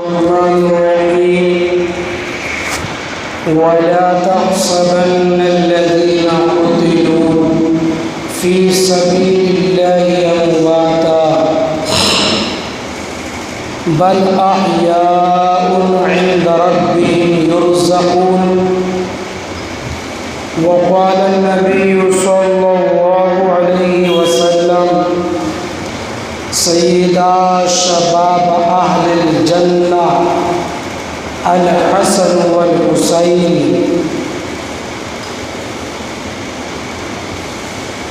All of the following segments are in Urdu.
الرحمن الرحيم ولا تحسبن الذين قتلوا في سبيل الله أمواتا بل أحياء عند ربهم يرزقون وقال النبي صلى الله عليه وسلم سيدا شباب أهل الجنة الحسن والحسين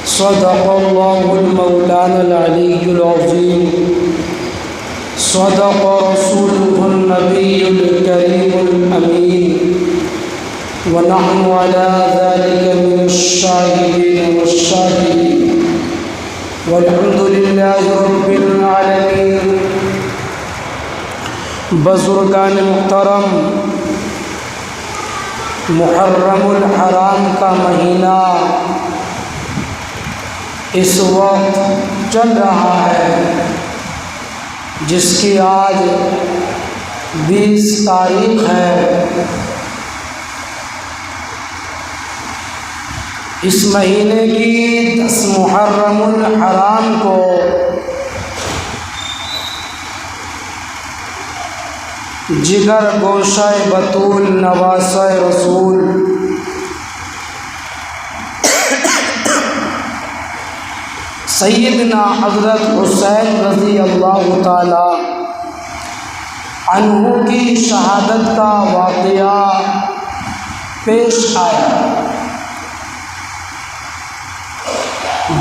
صدق الله المولانا العلي العظيم صدق رسوله النبي الكريم الأمين ونحن على ذلك من الشاهدين والشاهدين والحمد لله رب العالمين۔ بزرگان محترم، محرم الحرام کا مہینہ اس وقت چل رہا ہے، جس کی آج 20 تاریخ ہے۔ اس مہینے کی 10 محرم الحرام کو جگر گوشہ بطول نواسہ رسول سیدنا حضرت حسین رضی اللہ تعالی عنہ کی شہادت کا واقعہ پیش آیا۔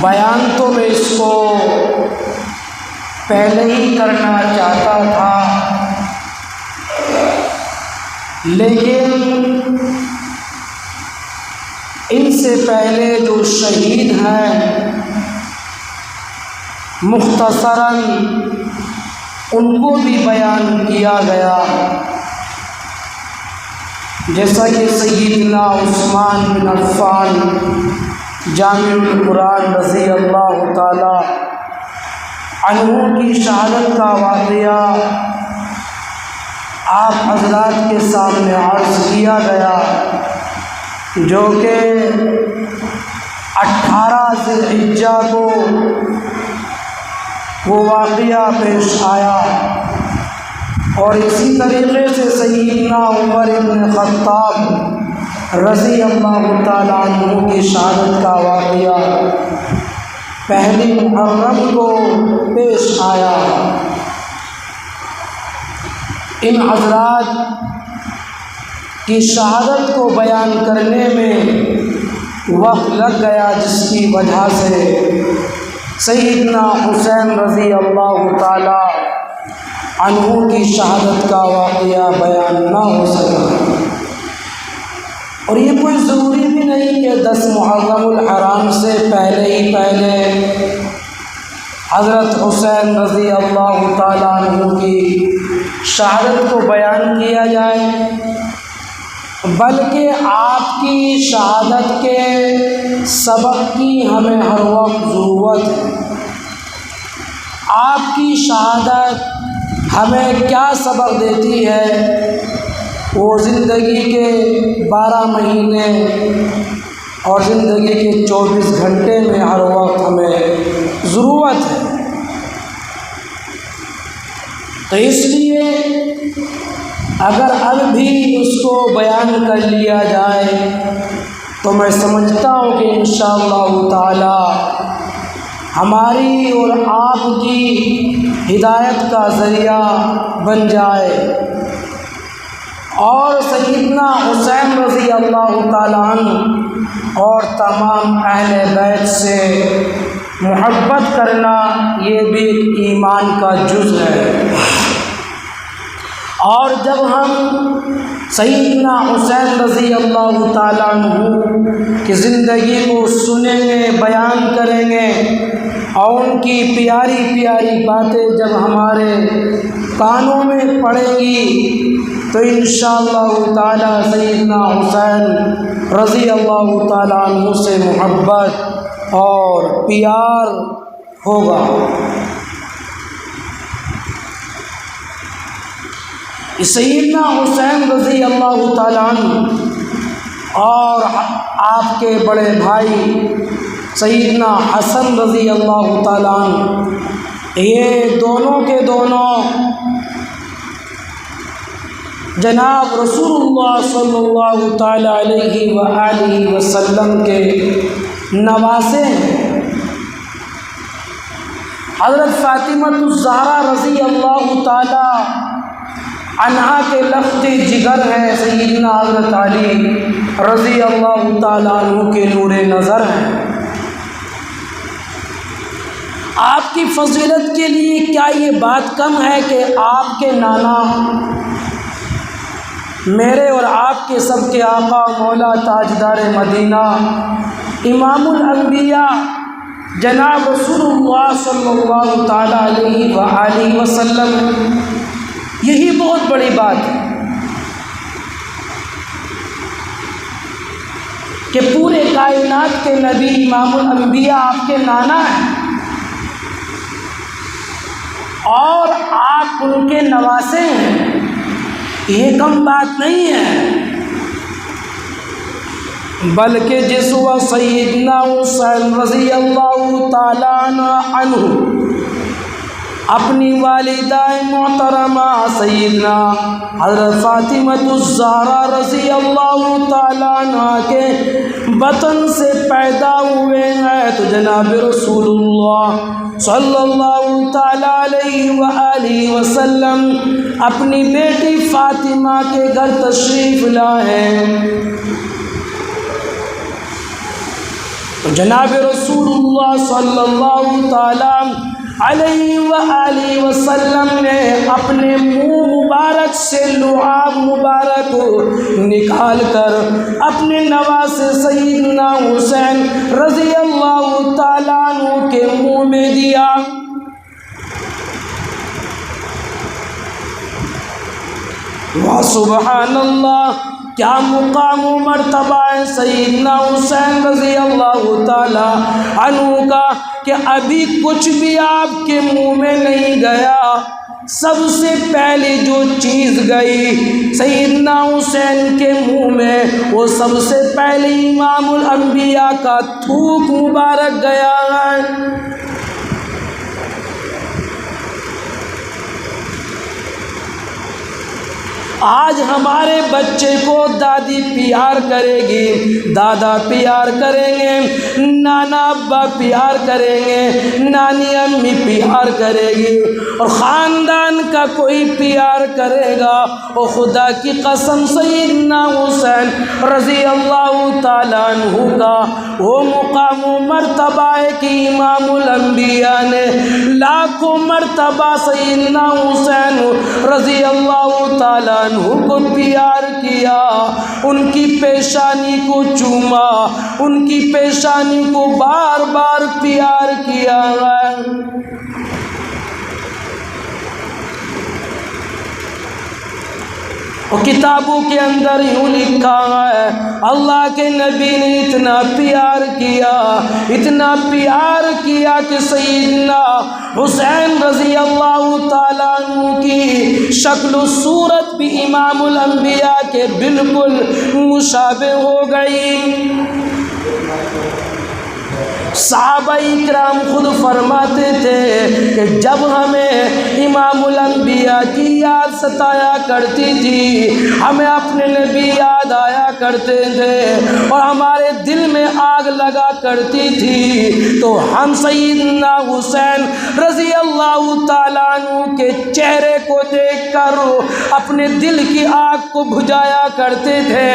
بیان تو میں اس کو پہلے ہی کرنا چاہتا تھا، لیکن ان سے پہلے جو شہید ہیں مختصراً ان کو بھی بیان کیا گیا، جیسا کہ سیدنا عثمان بن عفان جامع القرآن رضی اللہ تعالی عنہ کی شہادت کا واقعہ آپ حضرات کے سامنے عرض کیا گیا، جو کہ 18 ذی الحجہ کو وہ واقعہ پیش آیا، اور اسی طریقے سے سیدنا عمر بن خطاب رضی اللہ تعالیٰ عنہ کی شہادت کا واقعہ 1 محرم کو پیش آیا۔ ان حضرات کی شہادت کو بیان کرنے میں وقت لگ گیا، جس کی وجہ سے سیدنا حسین رضی اللہ تعالی عنہ کی شہادت کا واقعہ بیان نہ ہو سکا۔ اور یہ کوئی ضروری بھی نہیں کہ 10 محرم الحرام سے پہلے حضرت حسین رضی اللہ تعالیٰ عنہ کی شہادت کو بیان کیا جائے، بلکہ آپ کی شہادت کے سبق کی ہمیں ہر وقت ضرورت ہے۔ آپ کی شہادت ہمیں کیا سبق دیتی ہے؟ وہ زندگی کے 12 مہینے اور زندگی کے 24 گھنٹے میں ہر وقت ہمیں ضرورت ہے۔ تو اس لیے اگر اب بھی اس کو بیان کر لیا جائے تو میں سمجھتا ہوں کہ انشاءاللہ تعالی ہماری اور آپ کی ہدایت کا ذریعہ بن جائے، اور سیدنا حسین رضی اللہ تعالیٰ عنہ اور تمام اہل بیت سے محبت کرنا یہ بھی ایک ایمان کا جز ہے۔ اور جب ہم سیدنا حسین رضی اللہ تعالیٰ عنہ کی زندگی کو سنیں گے، بیان کریں گے، اور ان کی پیاری پیاری باتیں جب ہمارے کانوں میں پڑیں گی تو انشاءاللہ تعالیٰ سیدنا حسین رضی اللہ تعالیٰ عنہ سے محبت اور پیار ہوگا۔ سیدنا حسین رضی اللہ تعالیٰ عنہ اور آپ کے بڑے بھائی سیدنا حسن رضی اللہ تعالیٰ عنہ، یہ دونوں کے دونوں جناب رسول اللہ صلی اللہ تعالیٰ علیہ وآلہ وسلم کے نواسے ہیں۔ حضرت فاطمہ الزہرا رضی اللہ تعالیٰ عنہا کے لخت جگر ہیں، سیدنا حضرت علی رضی اللہ تعالیٰ عنہ کے نور نظر ہیں۔ آپ کی فضیلت کے لیے کیا یہ بات کم ہے کہ آپ کے نانا میرے اور آپ کے سب کے آقا مولا تاجدار مدینہ امام الانبیاء جناب رسول اللہ صلی اللہ تعالیٰ علیہ وآلہ وسلم، یہی بہت بڑی بات ہے کہ پورے کائنات کے نبی امام الانبیاء آپ کے نانا ہیں اور آپ ان کے نواسے ہیں۔ یہ کم بات نہیں ہے، بلکہ جس وقت سیدنا حسین رضی اللہ تعالیٰ عنہ اپنی والدہ محترمہ سیدنا حضرت فاطمہ الزہرا رضی اللہ تعالیٰ عنہ کے بطن سے پیدا ہوئے ہیں تو جناب رسول اللہ صلی اللہ تعالیٰ علیہ وآلہ وسلم اپنی بیٹی فاطمہ کے گھر تشریف لائے تو جناب رسول اللہ صلی اللہ تعالیٰ علیہ وآلہ وسلم نے اپنے منہ مبارک سے لعاب مبارک نکال کر اپنے نواسے سیدنا حسین رضی اللہ تعالیٰ عنہ کے منہ میں دیا۔ سبحان اللہ، کیا مقام و مرتبہ ہے سیدنا حسین رضی اللہ تعالیٰ عنہ کا کہ ابھی کچھ بھی آپ کے منہ میں نہیں گیا، سب سے پہلے جو چیز گئی سیدنا حسین کے منہ میں وہ سب سے پہلے امام الانبیاء کا تھوک مبارک گیا ہے۔ آج ہمارے بچے کو دادی پیار کرے گی، دادا پیار کریں گے، نانا ابا پیار کریں گے، نانی امی پیار کرے گی اور خاندان کا کوئی پیار کرے گا۔ اور خدا کی قسم سیدنا حسین رضی اللہ تعالیٰ عنہ کا وہ مقام و مرتبہ ہے کہ امام الانبیاء نے لاکھوں مرتبہ سیدنا حسین رضی اللہ تعالیٰ عنہ کو پیار کیا، ان کی پیشانی کو چوما، ان کی پیشانی کو بار بار پیار کیا ہے۔ اور کتابوں کے اندر یوں لکھا ہے اللہ کے نبی نے اتنا پیار کیا کہ سیدنا حسین رضی اللہ تعالیٰ عنہ کی شکل و صورت بھی امام الانبیاء کے بالکل مشابہ ہو گئی۔ صحابہ اکرام خود فرماتے تھے کہ جب ہمیں امام الانبیاء کی یاد ستایا کرتی تھی، ہمیں اپنے نبی یاد آیا کرتے تھے اور ہمارے دل میں آگ لگا کرتی تھی تو ہم سیدنا حسین رضی اللہ تعالیٰ عنہ کے چہرے کو دیکھ کر اپنے دل کی آگ کو بجھایا کرتے تھے۔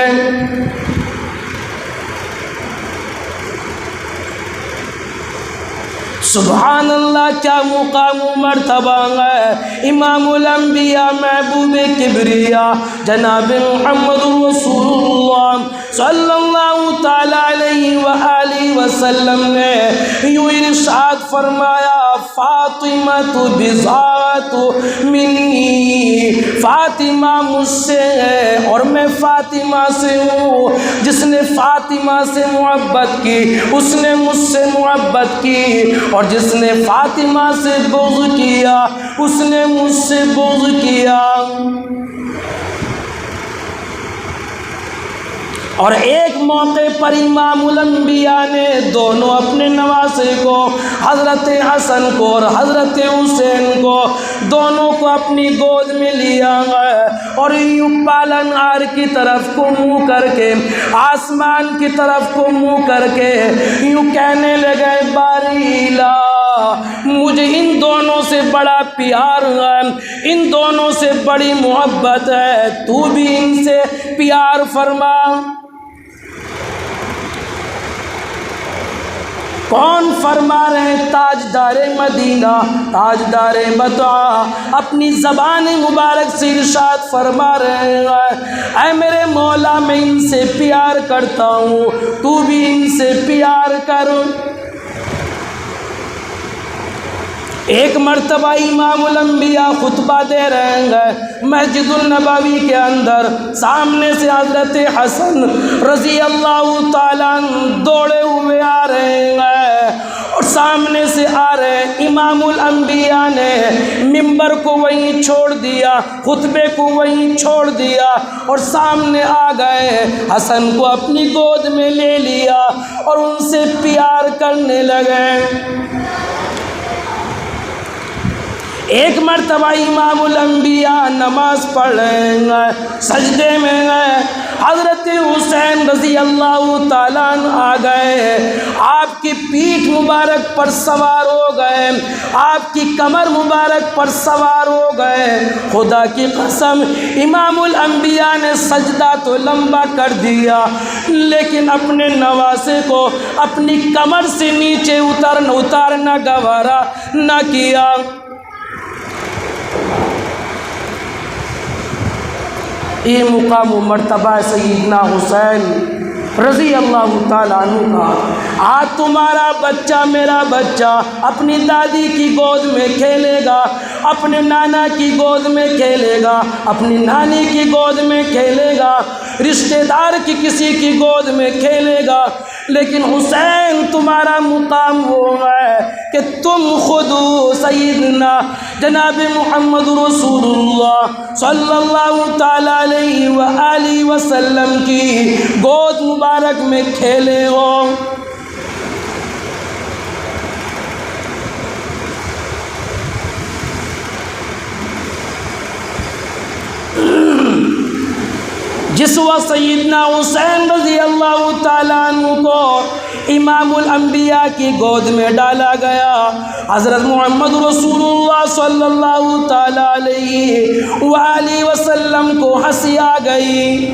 سبحان اللہ، کیا مقام و مرتبہ ہے امام الانبیاء محبوب کبریا جناب محمد رسول اللہ صلی اللہ تعالیٰ علیہ وآلہ وسلم نے یوں ارشاد فرمایا فاطمہ بضاعت منی، فاطمہ مجھ سے ہے اور میں فاطمہ سے ہوں۔ جس نے فاطمہ سے محبت کی اس نے مجھ سے محبت کی اور جس نے فاطمہ سے بغض کیا اس نے مجھ سے بغض کیا۔ اور ایک موقع پر امام الانبیاء نے دونوں اپنے نواسے کو، حضرت حسن کو اور حضرت حسین کو، دونوں کو اپنی گود میں لیا اور یوں پالن ہار کی طرف کو منہ کر کے، آسمان کی طرف کو منہ کر کے یوں کہنے لگے باریلا، مجھے ان دونوں سے بڑا پیار ہے، ان دونوں سے بڑی محبت ہے، تو بھی ان سے پیار فرما۔ کون فرما رہے ہیں؟ تاجدار مدینہ، تاجدار بطحہ اپنی زبان مبارک سے ارشاد فرما رہے ہیں، اے میرے مولا میں ان سے پیار کرتا ہوں، تو بھی ان سے پیار کر۔ ایک مرتبہ امام الانبیاء خطبہ دے رہے ہیں مسجد النبوی کے اندر، سامنے سے حضرت حسن رضی اللہ تعالیٰ دوڑے ہوئے آ رہے ہیں اور سامنے سے آ رہے، امام الانبیاء نے منبر کو وہیں چھوڑ دیا، خطبے کو وہیں چھوڑ دیا اور سامنے آ گئے، حسن کو اپنی گود میں لے لیا اور ان سے پیار کرنے لگے۔ ایک مرتبہ امام الانبیاء نماز پڑھ رہے ہیں، سجدے میں ہیں، حضرت حسین رضی اللہ تعالیٰ عنہ آ گئے، آپ کی پیٹھ مبارک پر سوار ہو گئے، آپ کی کمر مبارک پر سوار ہو گئے۔ خدا کی قسم امام الانبیاء نے سجدہ تو لمبا کر دیا لیکن اپنے نواسے کو اپنی کمر سے نیچے اتارنا گوارا نہ کیا۔ یہ مقام و مرتبہ سیدنا حسین رضی اللہ تعالیٰ عنہ کا۔ آج تمہارا بچہ، میرا بچہ اپنی دادی کی گود میں کھیلے گا، اپنے نانا کی گود میں کھیلے گا، اپنی نانی کی گود میں کھیلے گا، رشتہ دار کی کسی کی گود میں کھیلے گا، لیکن حسین تمہارا مقام وہ ہے کہ تم خود سیدنا جناب محمد رسول اللہ صلی اللہ تعالیٰ علیہ وآلہ وسلم کی گود مبارک میں کھیلے ہو۔ جس وقت سیدنا حسین رضی اللہ تعالیٰ عنہ کو امام الانبیاء کی گود میں ڈالا گیا، حضرت محمد رسول اللہ صلی اللہ تعالیٰ علیہ وآلہ وسلم کو ہنسی آ گئی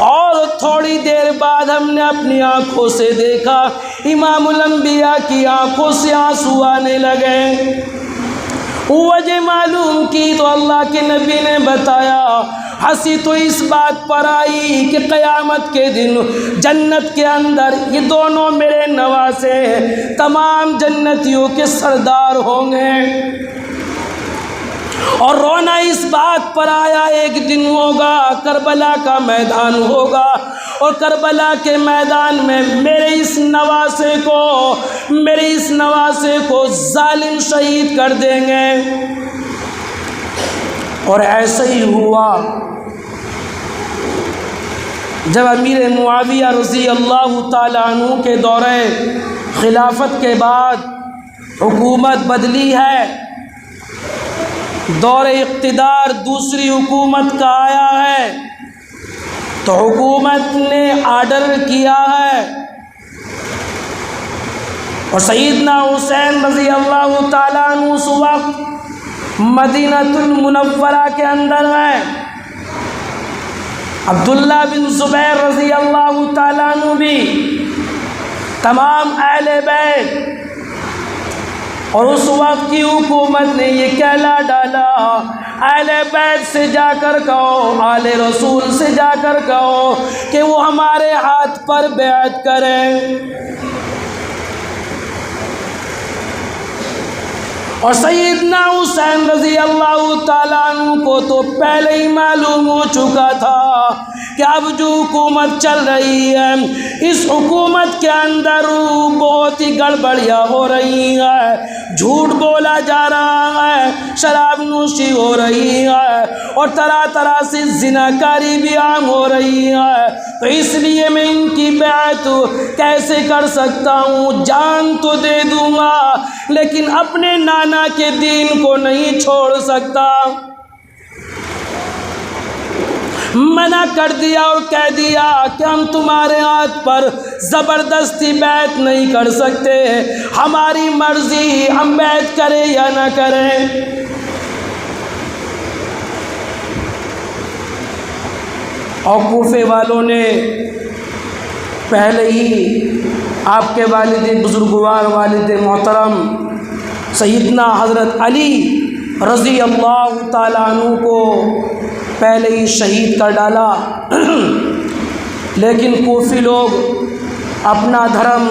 اور تھوڑی دیر بعد ہم نے اپنی آنکھوں سے دیکھا امام الانبیاء کی آنکھوں سے آنسو آنے لگے۔ وجہ معلوم کی تو اللہ کے نبی نے بتایا، ہنسی تو اس بات پر آئی کہ قیامت کے دن جنت کے اندر یہ دونوں میرے نواسے تمام جنتیوں کے سردار ہوں گے، اور رونا اس بات پر آیا ایک دن ہوگا کربلا کا میدان ہوگا اور کربلا کے میدان میں میرے اس نواسے کو ظالم شہید کر دیں گے۔ اور ایسا ہی ہوا جب امیر معاویہ رضی اللہ تعالیٰ عنہ کے دورے خلافت کے بعد حکومت بدلی ہے، دور اقتدار دوسری حکومت کا آیا ہے، تو حکومت نے آرڈر کیا ہے اور سیدنا حسین رضی اللہ تعالیٰ عنہ اس وقت مدینہ المنورہ کے اندر ہیں، عبداللہ بن زبیر رضی اللہ تعالیٰ عنہ بھی، تمام اہل بیت، اور اس وقت کی حکومت نے یہ کہلا ڈالا اہل بیت سے جا کر کہو، آل رسول سے جا کر کہو کہ وہ ہمارے ہاتھ پر بیعت کریں۔ اور سیدنا حسین رضی اللہ تعالیٰ عنہ کو تو پہلے ہی معلوم ہو چکا تھا کہ اب جو حکومت چل رہی ہے اس حکومت کے اندر بہت ہی گڑبڑیاں ہو رہی ہیں، جھوٹ بولا جا رہا ہے، شراب نوشی ہو رہی ہے اور طرح طرح سے زناکاری بھی عام ہو رہی ہے، تو اس لیے میں ان کی بیعت کیسے کر سکتا ہوں؟ جان تو دے دوں گا لیکن اپنے نانا کے دین کو نہیں چھوڑ سکتا۔ منع کر دیا اور کہہ دیا کہ ہم تمہارے ہاتھ پر زبردستی بیعت نہیں کر سکتے، ہماری مرضی، ہم بیعت کریں یا نہ کریں۔ اور کوفے والوں نے پہلے ہی آپ کے والد بزرگوار، والد محترم سیدنا حضرت علی رضی اللہ تعالیٰ عنہ کو پہلے ہی شہید کر ڈالا، لیکن کوفی لوگ اپنا دھرم،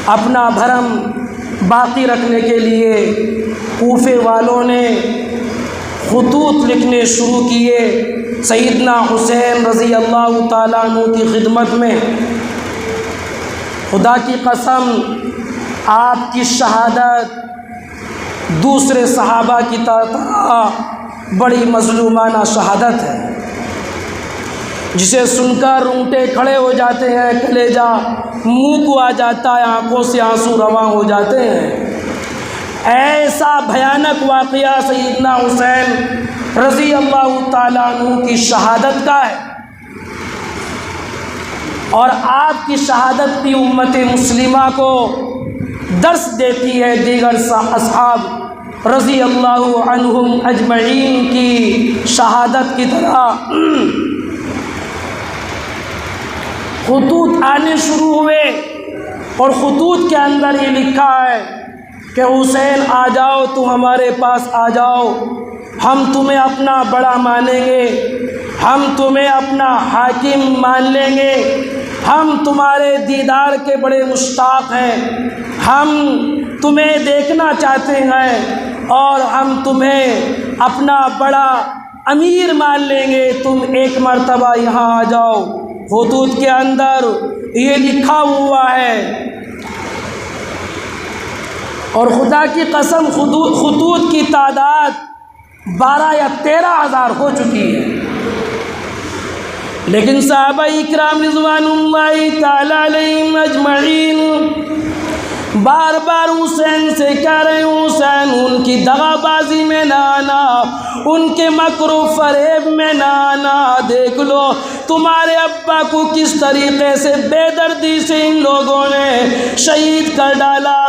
اپنا بھرم باقی رکھنے کے لیے کوفے والوں نے خطوط لکھنے شروع کیے سیدنا حسین رضی اللہ تعالیٰ عنہ کی خدمت میں۔ خدا کی قسم، آپ کی شہادت دوسرے صحابہ کی طرح بڑی مظلومانہ شہادت ہے، جسے سن کر رونگٹے کھڑے ہو جاتے ہیں، کلیجہ منہ کو آ جاتا ہے، آنکھوں سے آنسو رواں ہو جاتے ہیں۔ ایسا بھیانک واقعہ سیدنا حسین رضی اللہ تعالیٰ عنہ کی شہادت کا ہے، اور آپ کی شہادت بھی امت مسلمہ کو درس دیتی ہے دیگر اصحاب رضی اللہ عنہم اجمعین کی شہادت کی طرح۔ خطوط آنے شروع ہوئے اور خطوط کے اندر یہ لکھا ہے کہ حسین آ جاؤ، تم ہمارے پاس آ جاؤ، ہم تمہیں اپنا بڑا مانیں گے، ہم تمہیں اپنا حاکم مان لیں گے، ہم تمہارے دیدار کے بڑے مشتاق ہیں، ہم تمہیں دیکھنا چاہتے ہیں اور ہم تمہیں اپنا بڑا امیر مان لیں گے، تم ایک مرتبہ یہاں آ جاؤ۔ خطوط کے اندر یہ لکھا ہوا ہے، اور خدا کی قسم خطوط کی تعداد 12 یا 13 ہزار ہو چکی ہے، لیکن صحابہ اکرام رضوان اللہ تعالی علیہم اجمعین بار بار حسین سے کہہ رہے ہیں، حسین ان کی دغا بازی میں نہ آنا، ان کے مکر و فریب میں نہ آنا، دیکھ لو تمہارے ابا کو کس طریقے سے بے دردی سے ان لوگوں نے شہید کر ڈالا۔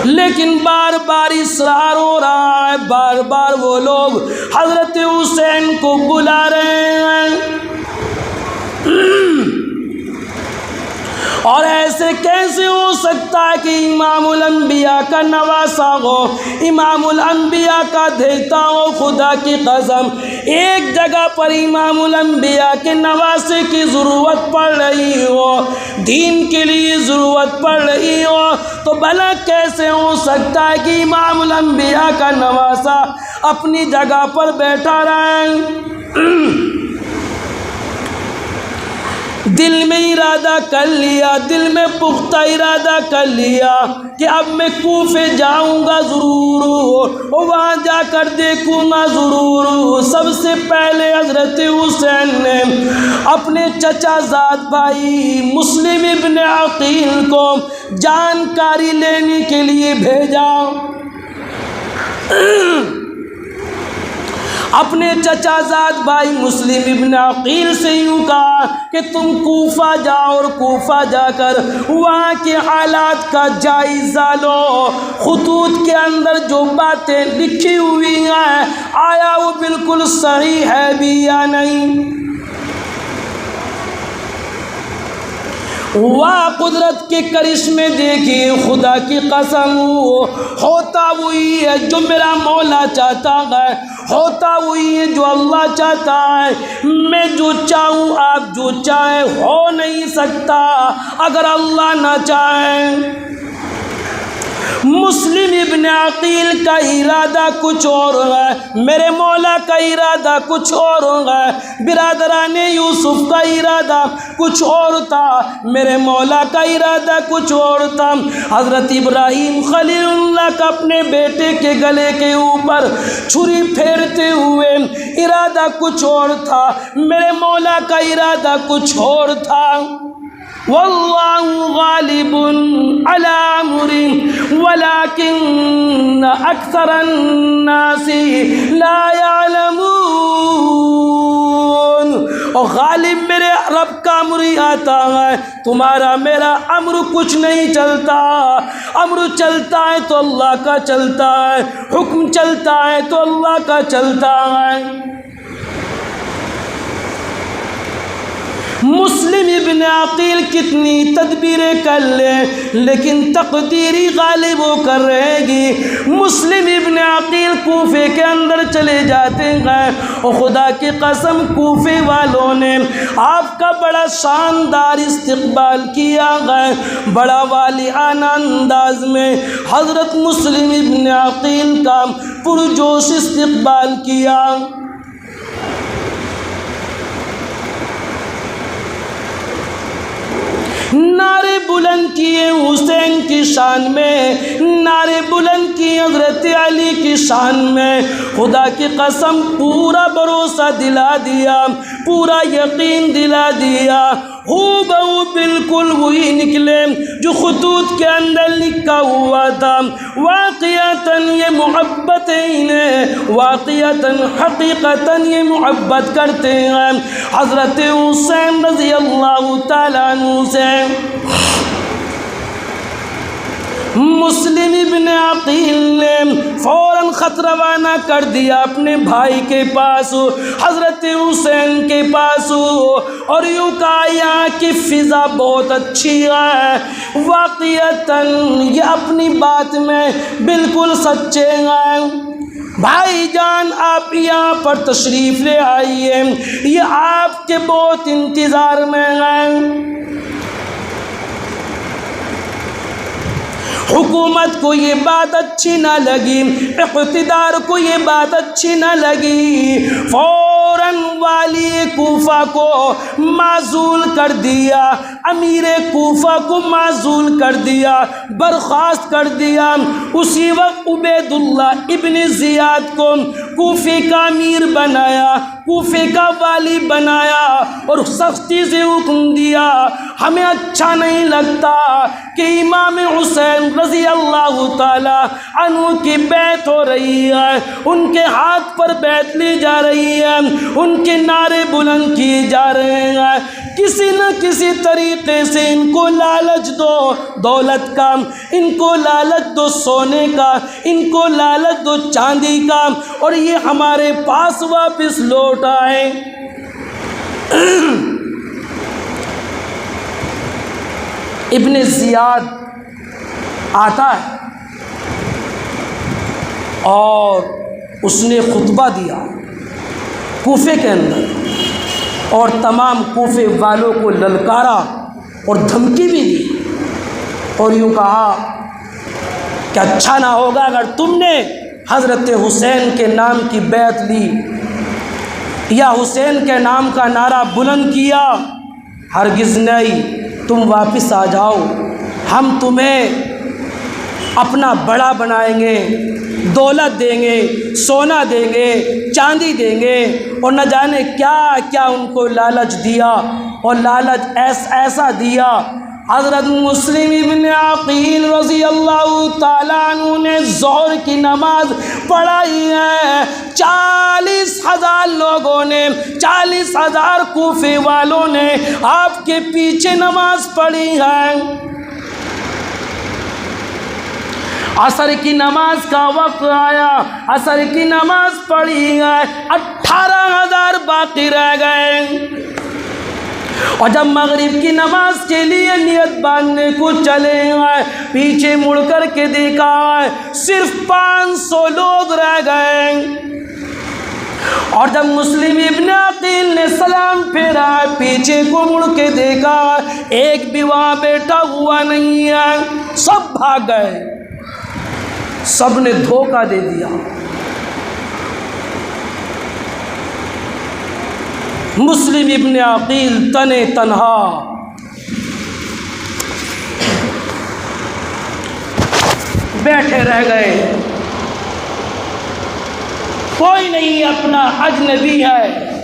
لیکن بار بار اصرار ہو رہا ہے، بار بار وہ لوگ حضرت حسین کو بلا رہے ہیں، اور ایسے کیسے ہو سکتا ہے کہ امام الانبیاء کا نواسہ ہو، امام الانبیاء کا دیتا ہو؟ خدا کی قسم، ایک جگہ پر امام الانبیاء کے نواسے کی ضرورت پڑ رہی ہو، دین کے لیے ضرورت پڑ رہی ہو، تو بھلا کیسے ہو سکتا ہے کہ امام الانبیاء کا نواسہ اپنی جگہ پر بیٹھا رہے؟ دل میں ارادہ کر لیا، دل میں پختہ ارادہ کر لیا کہ اب میں کوفے جاؤں گا ضرور، وہاں جا کر دیکھوں گا ضرور۔ سب سے پہلے حضرت حسین نے اپنے چچا زاد بھائی مسلم ابن عقیل کو جانکاری لینے کے لیے بھیجا، اپنے چچا زاد بھائی مسلم ابن عقیل سے یوں کہا کہ تم کوفہ جاؤ اور کوفہ جا کر وہاں کے حالات کا جائزہ لو، خطوط کے اندر جو باتیں لکھی ہوئی ہیں آیا وہ بالکل صحیح ہے بھی یا نہیں۔ واہ قدرت کے کرشمے دیکھیے، خدا کی قسم ہوتا وہی ہے جو میرا مولا چاہتا ہے، ہوتا وہی ہے جو اللہ چاہتا ہے۔ میں جو چاہوں آپ جو چاہیں ہو نہیں سکتا اگر اللہ نہ چاہے۔ مسلم ابن عقیل کا ارادہ کچھ اور ہے، میرے مولا کا ارادہ کچھ اور ہے، برادران یوسف کا ارادہ کچھ اور تھا، میرے مولا کا ارادہ کچھ اور تھا۔ حضرت ابراہیم خلیل اللہ کا اپنے بیٹے کے گلے کے اوپر چھری پھیرتے ہوئے ارادہ کچھ اور تھا، میرے مولا کا ارادہ کچھ اور تھا۔ واللہ غالب علی امرہ ولکن اکثر الناس لا یعلمون۔ اور غالب میرے رب کا امر ہی آتا ہے، تمہارا میرا امر کچھ نہیں چلتا۔ امر چلتا ہے تو اللہ کا چلتا ہے، حکم چلتا ہے تو اللہ کا چلتا ہے۔ مسلم ابن عقیل کتنی تدبیریں کر لے لیکن تقدیری غالب ہو کر رہے گی۔ مسلم ابن عقیل کوفے کے اندر چلے جاتے ہیں اور خدا کی قسم کوفے والوں نے آپ کا بڑا شاندار استقبال کیا ہے، بڑا والیانہ انداز میں حضرت مسلم ابن عقیل کا پرجوش استقبال کیا۔ نعرے بلند کیے حسین کی شان میں، نعرے بلند کیے حضرت علی کی شان میں، خدا کی قسم پورا بھروسہ دلا دیا، پورا یقین دلا دیا۔ ہو بہو بالکل وہی نکلے جو خطوط کے اندر لکھا ہوا تھا۔ واقعتاً یہ محبت انہیں، واقعتاً حقیقتاً یہ محبت کرتے ہیں حضرت حسین رضی اللہ تعالیٰ عنہ سے۔ مسلم ابن عقیل نے فوراً خط روانہ کر دیا اپنے بھائی کے پاس، حضرت حسین کے پاس، اور یوں کہا یہاں کی فضا بہت اچھی ہے، واقعتاً یہ اپنی بات میں بالکل سچے ہیں۔ بھائی جان آپ یہاں پر تشریف لے آئیے، یہ آپ کے بہت انتظار میں ہیں۔ حکومت کو یہ بات اچھی نہ لگی، اقتدار کو یہ بات اچھی نہ لگی، فوراً والی کوفہ کو معزول کر دیا، امیر کوفہ کو معزول کر دیا، برخاست کر دیا۔ اسی وقت عبید اللہ ابن زیاد کو کوفے کا امیر بنایا، کوفے کا والی بنایا، اور سختی سے حکم دیا ہمیں اچھا نہیں لگتا کہ امام حسین رضی اللہ تعالی عنہ کی بیعت ہو رہی ہے، ان کے ہاتھ پر بیعت لی جا رہی ہے، ان کے نعرے بلند کیے جا رہے ہیں، کسی نہ کسی طریقے سے ان کو لالچ دو دولت کا، ان کو لالچ دو سونے کا، ان کو لالچ دو چاندی کا، اور یہ ہمارے پاس واپس لوٹ آئے۔ ابن زیاد آتا ہے اور اس نے خطبہ دیا کوفے کے اندر، اور تمام کوفے والوں کو للکارا اور دھمکی بھی دی، اور یوں کہا کہ اچھا نہ ہوگا اگر تم نے حضرت حسین کے نام کی بیعت لی یا حسین کے نام کا نعرہ بلند کیا، ہرگز نہیں، تم واپس آ جاؤ، ہم تمہیں اپنا بڑا بنائیں گے، دولت دیں گے، سونا دیں گے، چاندی دیں گے، اور نہ جانے کیا کیا ان کو لالچ دیا، اور لالچ ایسا دیا۔ حضرت مسلم ابن عقیل رضی اللہ تعالیٰ عنہ نے ظہر کی نماز پڑھائی ہے، 40,000 لوگوں نے، 40,000 کوفے والوں نے آپ کے پیچھے نماز پڑھی ہے۔ عصر کی نماز کا وقت آیا، عصر کی نماز پڑھی ہے، 18,000 باقی رہ گئے، اور جب مغرب کی نماز کے لیے نیت باندھنے کو چلے ہیں، پیچھے مڑ کر کے دیکھا ہے صرف 500 لوگ رہ گئے، اور جب مسلم ابن عقیل نے سلام پھیرا، پیچھے کو مڑ کے دیکھا ایک بھی وہاں بیٹھا ہوا نہیں ہے، سب بھاگ گئے۔ سب نے دھوکہ دے دیا۔ مسلم ابن عقیل تنے تنہا بیٹھے رہ گئے، کوئی نہیں، اپنا اجنبی ہے۔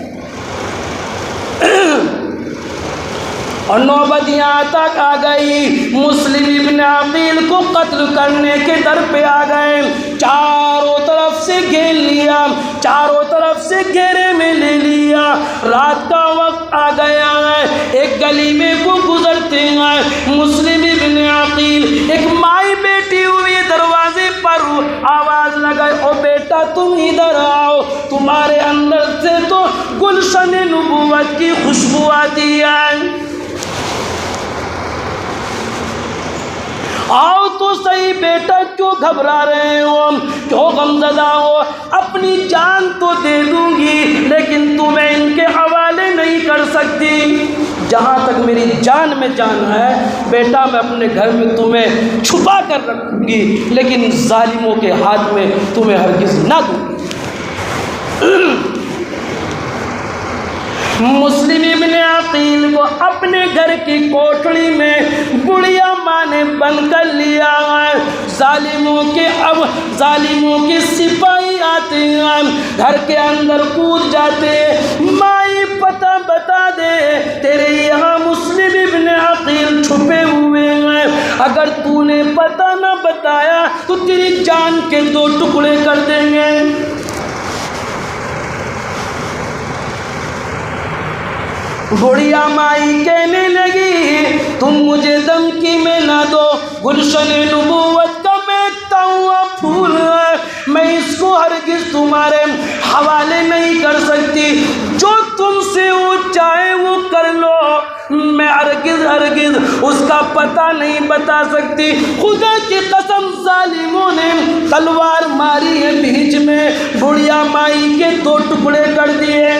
اور نوبت یہاں تک آ گئی، مسلم ابن عقیل کو قتل کرنے کے در پہ آ گئے، چاروں طرف سے گھیر لیا، چاروں طرف سے گھیرے میں لے لیا۔ رات کا وقت آ گیا ہے، ایک گلی میں وہ گزرتے ہیں، مسلم ابن عقیل ایک مائی بیٹی ہوئی دروازے پر آواز لگائے، او بیٹا تم ادھر آؤ، تمہارے اندر سے تو گلشن نبوت کی خوشبو آتی ہے، آؤ تو صحیح بیٹا، کیوں گھبرا رہے ہو، کیوں غمزدہ ہو، اپنی جان تو دے دوں گی لیکن تمہیں ان کے حوالے نہیں کر سکتی، جہاں تک میری جان میں جان ہے بیٹا میں اپنے گھر میں تمہیں چھپا کر رکھوں گی لیکن ظالموں کے ہاتھ میں تمہیں ہرگز نہ دوں گی۔ مسلم ابن عقیل کو اپنے گھر کی کوٹڑی میں بڑھیا ماں نے بند کر لیا ہے، ظالموں کے سپاہی آتے ہیں، گھر کے اندر کود جاتے، مائی پتہ بتا دے تیرے یہاں مسلم ابن عقیل چھپے ہوئے ہیں، اگر تو نے پتہ نہ بتایا تو تیری جان کے 2 ٹکڑے کر دیں گے۔ بڑھیا مائی کہنے لگی تم مجھے دھمکی میں نہ دو، گلشن نبوت کا مہکتا ہوا پھول ہے، میں اس کو ہرگز تمہارے حوالے نہیں کر سکتی، جو تم سے وہ چاہے وہ کر لو، میں ہرگز اس کا پتہ نہیں بتا سکتی۔ خدا کی قسم ظالموں نے تلوار ماری ہے بیچ میں، بڑھیا مائی کے 2 ٹکڑے کر دیے۔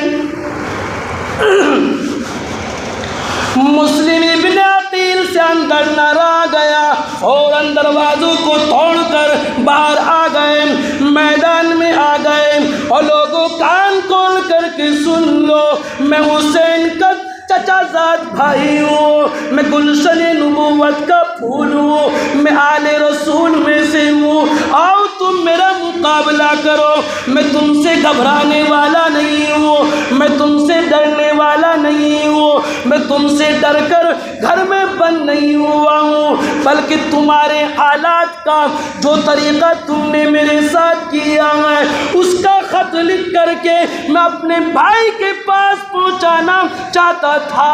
مسلم ابن عقیل سے اندر نہ رہ گیا اور دروازوں کو توڑ کر باہر آ گئے، میدان میں آ گئے، اور لوگوں کان کھول کر کے سن لو، میں حسین کا چچا زاد بھائی ہوں، میں گلشن نبوت کا پھول ہوں، میں آل رسول میں سے ہوں، آؤ تم میرا مقابلہ کرو، میں تم سے گھبرانے والا نہیں ہوں، میں تم سے ڈرنے والا نہیں ہوں، میں تم سے ڈر کر گھر میں بند نہیں ہوا ہوں، بلکہ تمہارے حالات کا جو طریقہ تم نے میرے ساتھ کیا ہے اس کا خط لکھ کر کے میں اپنے بھائی کے پاس پہنچانا چاہتا تھا،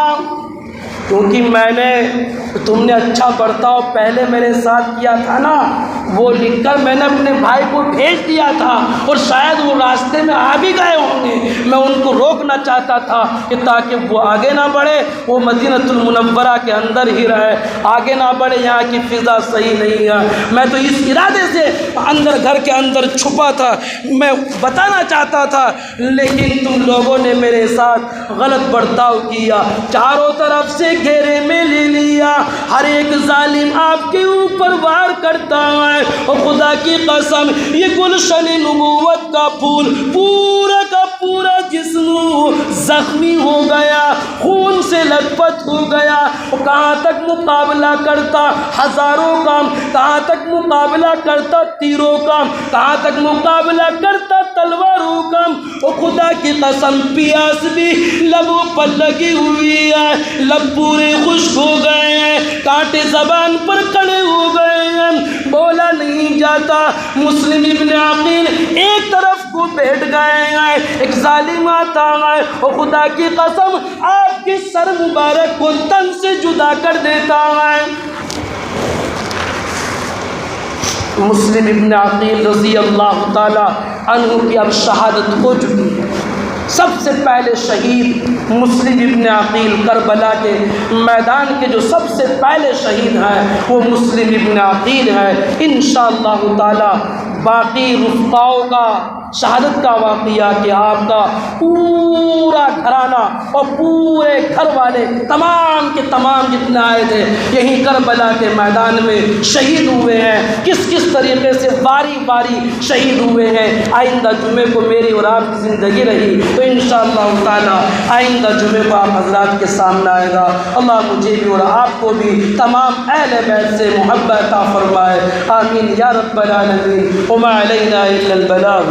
کیونکہ میں نے تم نے اچھا برتاؤ پہلے میرے ساتھ کیا تھا نا، وہ لکھ کر میں نے اپنے بھائی کو بھیج دیا تھا، اور شاید وہ راستے میں آ بھی گئے ہوں گے، میں ان کو روکنا چاہتا تھا کہ تاکہ وہ آگے نہ بڑھے، وہ مدینۃ المنورہ کے اندر ہی رہے، آگے نہ بڑھے، یہاں کی فضا صحیح نہیں ہے، میں تو اس ارادے سے اندر گھر کے اندر چھپا تھا، میں بتانا چاہتا تھا، لیکن تم لوگوں نے میرے ساتھ غلط برتاؤ کیا، چاروں طرف سے گھیرے میں لے لیا، ہر ایک ظالم آپ کے اوپر وار کرتا ہے، اور خدا کی قسم یہ گلشن نبوت کا پھول پورا کا پورا جسم زخمی ہو گیا، خون سے لت پت ہو گیا، اور کہاں تک مقابلہ کرتا ہزاروں کا، کہاں تک مقابلہ کرتا تیروں کا، کہاں تک مقابلہ کرتا تلواروں کا، اور خدا کی قسم پیاس بھی لبوں پر لگی ہوئی ہے، لب پورے خشک ہو گئے ہیں، کانٹے زبان پر کھڑے ہو گئے ہیں، بولا نہیں جاتا۔ مسلم ابن عقیل ایک طرف کو بیٹھ گئے ہیں، ایک ظالم آتا ہے اور خدا کی قسم آپ کے سر مبارک کو تن سے جدا کر دیتا ہے۔ مسلم ابن عقیل رضی اللہ تعالی عنہ کی اب شہادت ہو چکی ہے، سب سے پہلے شہید مسلم ابن عقیل، کربلا کے میدان کے جو سب سے پہلے شہید ہیں وہ مسلم ابن عقیل ہے۔ انشاءاللہ تعالی باقی رفقاؤں کا شہادت کا واقعہ کہ آپ کا پورا گھرانہ اور پورے گھر والے تمام کے تمام جتنے آئے تھے یہیں کربلا کے میدان میں شہید ہوئے ہیں، کس کس طریقے سے باری باری شہید ہوئے ہیں۔ آئندہ جمعے کو میری اور آپ کی زندگی رہی تو انشاءاللہ تعالی آئندہ جمعے کو آپ حضرات کے سامنے آئے گا۔ اللہ مجھے بھی اور آپ کو بھی تمام اہل بیت سے محبت عطا فرمائے، آمین یا رب العالمین۔ وما علینا الا البلاغ۔